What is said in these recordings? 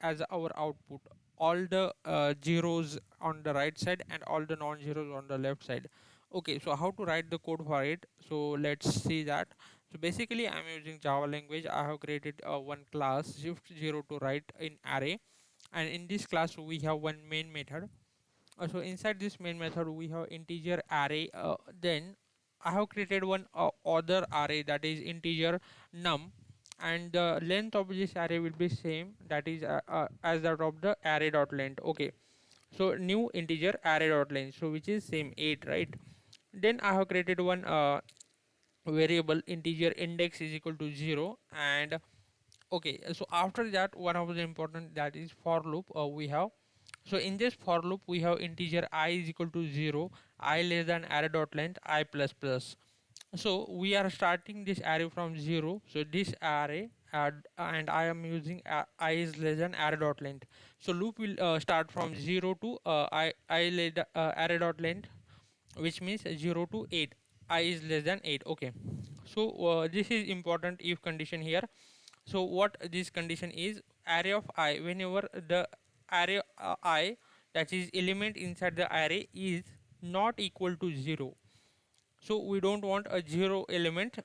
as our output all the zeros on the right side and all the non-zeros on the left side. Okay, so how to write the code for it? So let's see that. So basically I'm using Java language. I have created one class shift 0 to write in array, and in this class we have one main method. So inside this main method we have integer array. Then I have created one other array, that is integer num, and the length of this array will be same, that is as that of the array dot length. Okay, so new integer array dot length, so which is same 8, right? Then I have created one variable integer index is equal to 0. And okay, so after that one of the important, that is for loop we have. So in this for loop we have integer I is equal to 0, I less than array dot length I plus plus. So we are starting this array from 0. So this array and I am using I is less than array dot length. So loop will start from 0 to array dot length, which means 0 to 8. I is less than 8. Okay, so this is important if condition here. So what this condition is, array of I, whenever the array I, that is element inside the array, is not equal to 0, so we don't want a 0 element,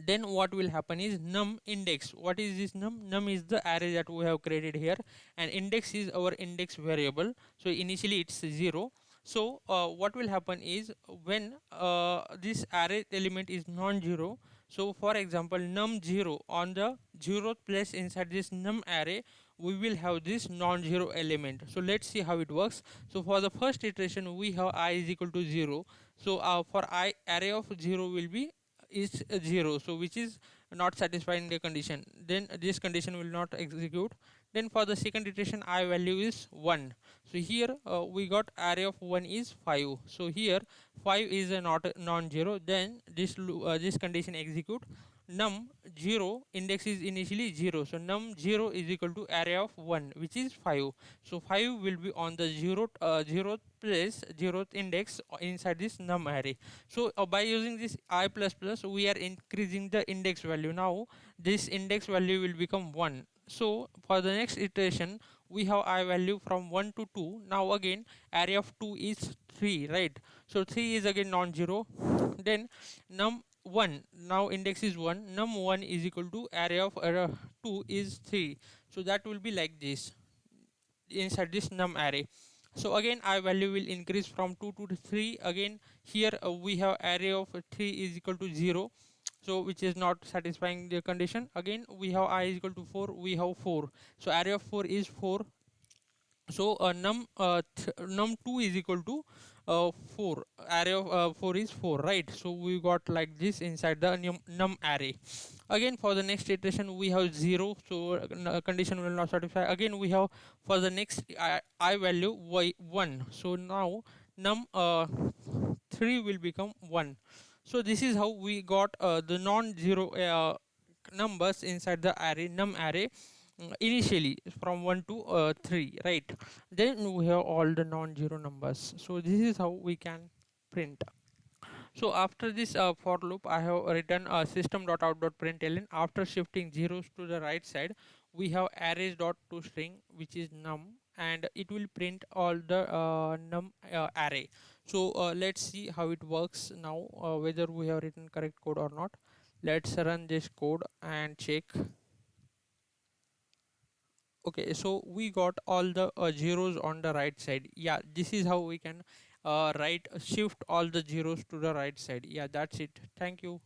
then what will happen is num index. What is this num is the array that we have created here, and index is our index variable, so initially it's 0. So what will happen is when this array element is non-zero, so for example num 0, on the 0th place inside this num array we will have this non-zero element. So let's see how it works. So for the first iteration we have I is equal to 0. So for I, array of 0 will be is 0, so which is not satisfying the condition, then this condition will not execute. Then for the second iteration I value is 1. So here we got array of 1 is 5, so here 5 is a not non-zero, then this condition execute. Num 0 index is initially 0, so num 0 is equal to array of 1, which is 5. So 5 will be on the 0th place, 0th index inside this num array. So by using this I plus plus we are increasing the index value. Now this index value will become 1. So for the next iteration we have I value from 1 to 2. Now again array of 2 is 3, right? So 3 is again non-zero. Then num 1, now index is 1, num 1 is equal to array of 2 is 3. So that will be like this inside this num array. So again I value will increase from 2 to 3. Again here we have array of 3 is equal to 0, so which is not satisfying the condition. Again we have I is equal to 4, we have 4, so array of 4 is 4. So num 2 is equal to 4, array of 4 is 4, right? So we got like this inside the num array. Again for the next iteration we have 0, so condition will not satisfy. Again we have for the next I value y 1, so now num 3 will become 1. So this is how we got the non-zero numbers inside the array num array, initially from 1 to 3, right? Then we have all the non-zero numbers, so this is how we can print. So after this for loop I have written system.out.println. After shifting zeros to the right side we have arrays dot to string, which is num, and it will print all the num array. So let's see how it works now, whether we have written correct code or not. Let's run this code and check. Okay, so we got all the zeros on the right side. Yeah, this is how we can write shift all the zeros to the right side. Yeah, that's it. Thank you.